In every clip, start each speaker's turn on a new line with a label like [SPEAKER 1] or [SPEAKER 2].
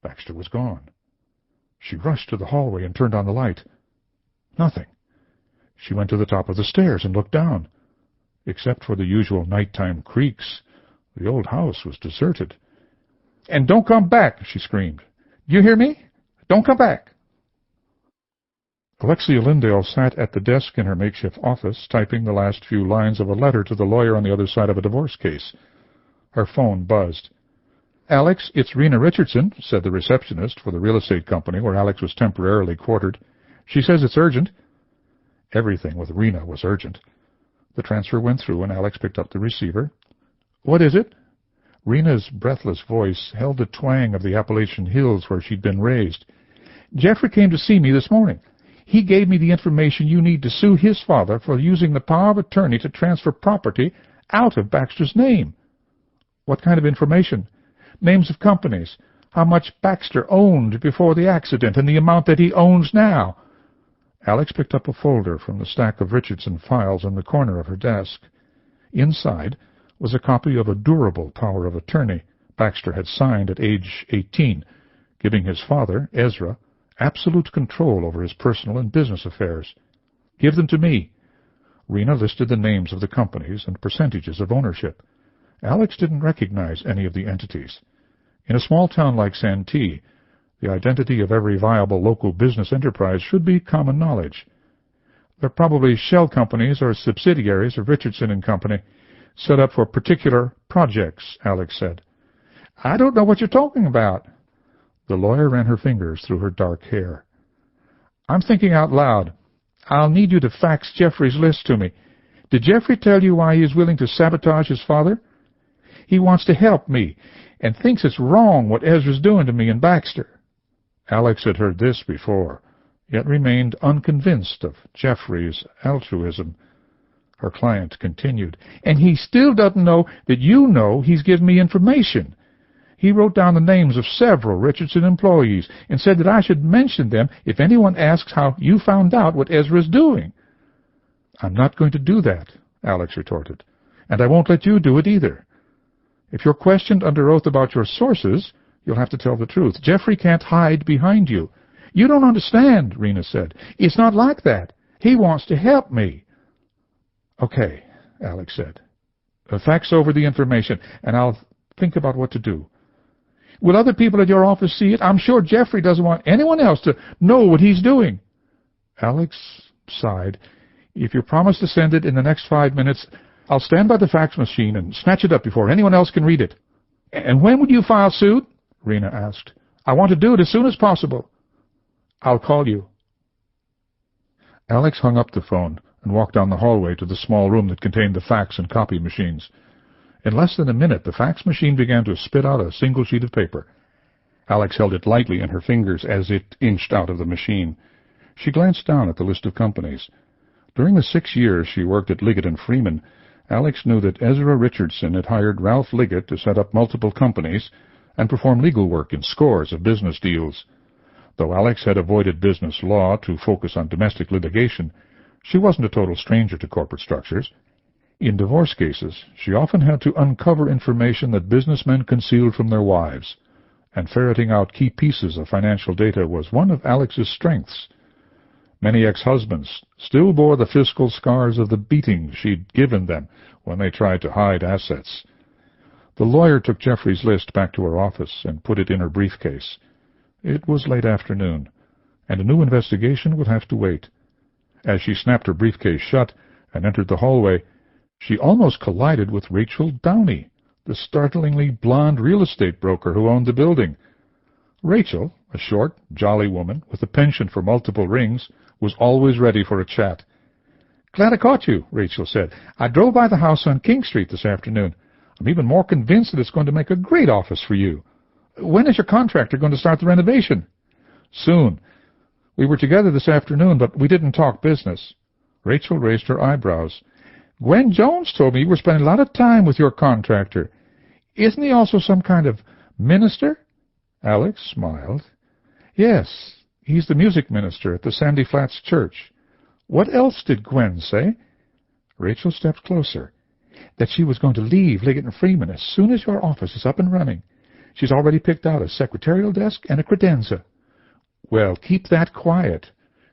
[SPEAKER 1] Baxter was gone. She rushed to the hallway and turned on the light. Nothing. She went to the top of the stairs and looked down. Except for the usual nighttime creaks, the old house was deserted. "And don't come back," she screamed. "You hear me? Don't come back." Alexia Lindale sat at the desk in her makeshift office, typing the last few lines of a letter to the lawyer on the other side of a divorce case. Her phone buzzed. "Alex, it's Rena Richardson," said the receptionist for the real estate company where Alex was temporarily quartered. "She says it's urgent." Everything with Rena was urgent. The transfer went through, and Alex picked up the receiver. "What is it?" Rena's breathless voice held the twang of the Appalachian Hills where she'd been raised. "Jeffrey came to see me this morning. He gave me the information you need to sue his father for using the power of attorney to transfer property out of Baxter's name." "What kind of information?" "Names of companies, how much Baxter owned before the accident, and the amount that he owns now." Alex picked up a folder from the stack of Richardson files in the corner of her desk. Inside was a copy of a durable power of attorney Baxter had signed at age 18, giving his father, Ezra, absolute control over his personal and business affairs. "Give them to me." Rena listed the names of the companies and percentages of ownership. Alex didn't recognize any of the entities. In a small town like Santee, the identity of every viable local business enterprise should be common knowledge. "They're probably shell companies or subsidiaries of Richardson and Company, set up for particular projects," Alex said. "I don't know what you're talking about." The lawyer ran her fingers through her dark hair. "I'm thinking out loud. I'll need you to fax Jeffrey's list to me. Did Jeffrey tell you why he is willing to sabotage his father?" "He wants to help me, and thinks it's wrong what Ezra's doing to me and Baxter." Alex had heard this before, yet remained unconvinced of Jeffrey's altruism. Her client continued, "And he still doesn't know that you know he's given me information. He wrote down the names of several Richardson employees and said that I should mention them if anyone asks how you found out what Ezra's doing." "I'm not going to do that," Alex retorted, "and I won't let you do it either. If you're questioned under oath about your sources, you'll have to tell the truth. Jeffrey can't hide behind you." "You don't understand," Rena said. "It's not like that. He wants to help me." "Okay," Alex said. "Fax over the information, and I'll think about what to do." "Will other people at your office see it? I'm sure Jeffrey doesn't want anyone else to know what he's doing." Alex sighed. "If you promise to send it in the next 5 minutes, I'll stand by the fax machine and snatch it up before anyone else can read it." "And when would you file suit?" Rena asked. "I want to do it as soon as possible." "I'll call you." Alex hung up the phone and walked down the hallway to the small room that contained the fax and copy machines. In less than a minute, the fax machine began to spit out a single sheet of paper. Alex held it lightly in her fingers as it inched out of the machine. She glanced down at the list of companies. During the 6 years she worked at Liggett & Freeman, Alex knew that Ezra Richardson had hired Ralph Liggett to set up multiple companies and perform legal work in scores of business deals. Though Alex had avoided business law to focus on domestic litigation, she wasn't a total stranger to corporate structures. In divorce cases, she often had to uncover information that businessmen concealed from their wives, and ferreting out key pieces of financial data was one of Alex's strengths. Many ex-husbands still bore the fiscal scars of the beating she'd given them when they tried to hide assets. The lawyer took Jeffrey's list back to her office and put it in her briefcase. It was late afternoon, and a new investigation would have to wait. As she snapped her briefcase shut and entered the hallway, she almost collided with Rachel Downey, the startlingly blonde real estate broker who owned the building. Rachel, a short, jolly woman with a penchant for multiple rings, was always ready for a chat. "Glad I caught you," Rachel said. "I drove by the house on King Street this afternoon. I'm even more convinced that it's going to make a great office for you. When is your contractor going to start the renovation?" "Soon. We were together this afternoon, but we didn't talk business." Rachel raised her eyebrows. "Gwen Jones told me you were spending a lot of time with your contractor. Isn't he also some kind of minister?" Alex smiled. "Yes, he's the music minister at the Sandy Flats Church." "What else did Gwen say?" Rachel stepped closer. "That she was going to leave Liggett & Freeman as soon as your office is up and running. She's already picked out a secretarial desk and a credenza. Well, keep that quiet.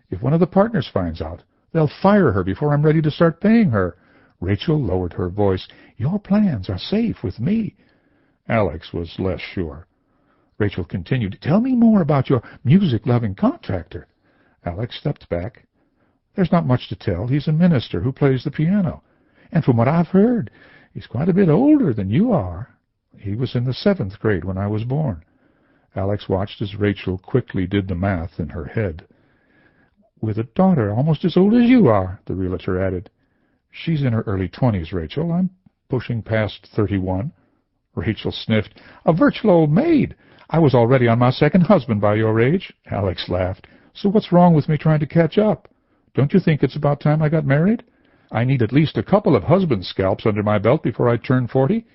[SPEAKER 1] If one of the partners finds out, they'll fire her before I'm ready to start paying her. Rachel lowered her voice. Your plans are safe with me. Alex was less sure. Rachel continued, Tell me more about your music-loving contractor. Alex stepped back. There's not much to tell. He's a minister who plays the piano. And from what I've heard, he's quite a bit older than you are. He was in the 7th grade when I was born. Alex watched as Rachel quickly did the math in her head. With a daughter almost as old as you are, the realtor added. She's in her early 20s, Rachel. I'm pushing past 31. Rachel sniffed. A virtual old maid. I was already on my second husband by your age. Alex laughed. So what's wrong with me trying to catch up? Don't you think it's about time I got married? I need at least a couple of husband scalps under my belt before I turn 40.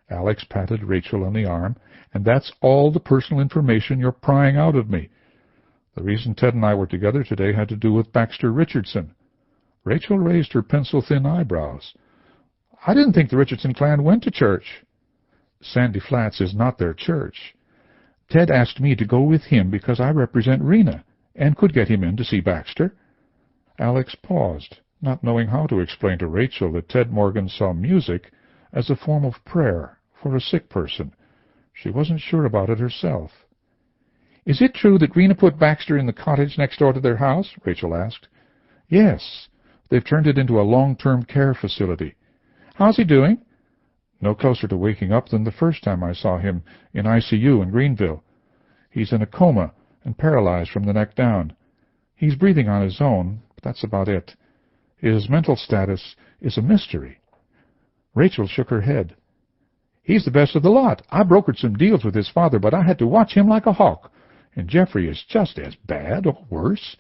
[SPEAKER 1] Alex patted Rachel on the arm. And that's all the personal information you're prying out of me. The reason Ted and I were together today had to do with Baxter Richardson. Rachel raised her pencil-thin eyebrows. I didn't think the Richardson clan went to church. Sandy Flats is not their church. Ted asked me to go with him because I represent Rena and could get him in to see Baxter. Alex paused, not knowing how to explain to Rachel that Ted Morgan saw music as a form of prayer for a sick person. She wasn't sure about it herself. Is it true that Rena put Baxter in the cottage next door to their house? Rachel asked. Yes. They've turned it into a long-term care facility. How's he doing? No closer to waking up than the first time I saw him in ICU in Greenville. He's in a coma and paralyzed from the neck down. He's breathing on his own, but that's about it. His mental status is a mystery. Rachel shook her head. He's the best of the lot. I brokered some deals with his father, but I had to watch him like a hawk. And Jeffrey is just as bad, or worse.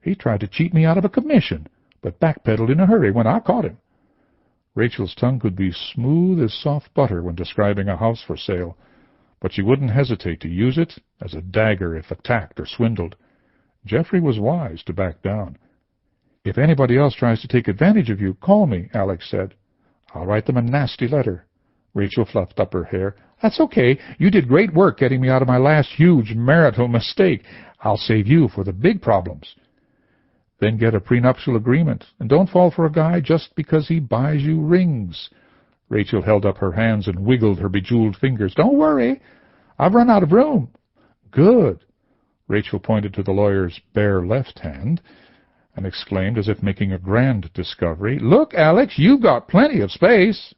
[SPEAKER 1] He tried to cheat me out of a commission, but backpedaled in a hurry when I caught him. Rachel's tongue could be smooth as soft butter when describing a house for sale, but she wouldn't hesitate to use it as a dagger if attacked or swindled. Jeffrey was wise to back down. If anybody else tries to take advantage of you, call me, Alex said. I'll write them a nasty letter. Rachel fluffed up her hair. That's okay. You did great work getting me out of my last huge marital mistake. I'll save you for the big problems. Then get a prenuptial agreement, and don't fall for a guy just because he buys you rings. Rachel held up her hands and wiggled her bejeweled fingers. Don't worry. I've run out of room. Good. Rachel pointed to the lawyer's bare left hand and exclaimed as if making a grand discovery, Look, Alex, you've got plenty of space.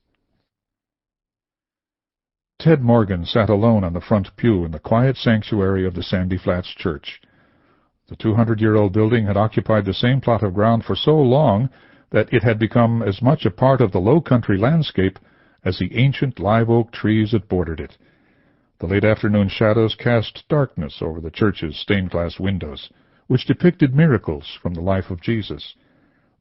[SPEAKER 1] Ted Morgan sat alone on the front pew in the quiet sanctuary of the Sandy Flats Church. The 200-year-old building had occupied the same plot of ground for so long that it had become as much a part of the low-country landscape as the ancient live-oak trees that bordered it. The late-afternoon shadows cast darkness over the church's stained-glass windows, which depicted miracles from the life of Jesus.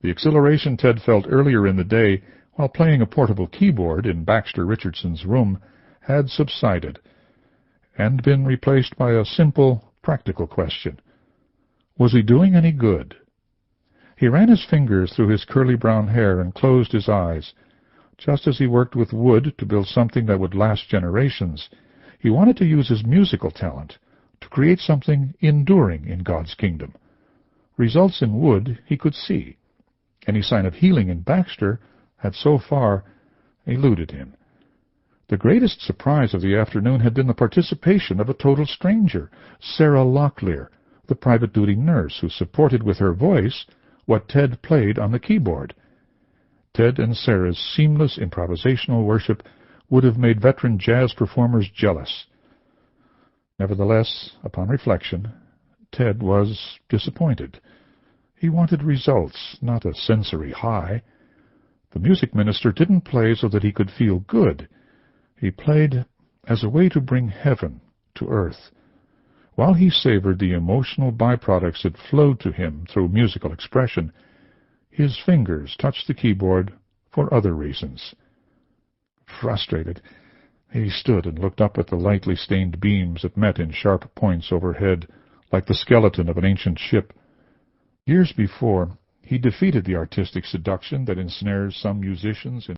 [SPEAKER 1] The exhilaration Ted felt earlier in the day while playing a portable keyboard in Baxter Richardson's room had subsided and been replaced by a simple, practical question. Was he doing any good? He ran his fingers through his curly brown hair and closed his eyes. Just as he worked with wood to build something that would last generations, he wanted to use his musical talent to create something enduring in God's kingdom. Results in wood he could see. Any sign of healing in Baxter had so far eluded him. The greatest surprise of the afternoon had been the participation of a total stranger, Sarah Locklear, the private duty nurse who supported with her voice what Ted played on the keyboard. Ted and Sarah's seamless improvisational worship would have made veteran jazz performers jealous. Nevertheless, upon reflection, Ted was disappointed. He wanted results, not a sensory high. The music minister didn't play so that he could feel good. He played as a way to bring heaven to earth. While he savored the emotional byproducts that flowed to him through musical expression, his fingers touched the keyboard for other reasons. Frustrated, he stood and looked up at the lightly stained beams that met in sharp points overhead, like the skeleton of an ancient ship. Years before, he defeated the artistic seduction that ensnares some musicians in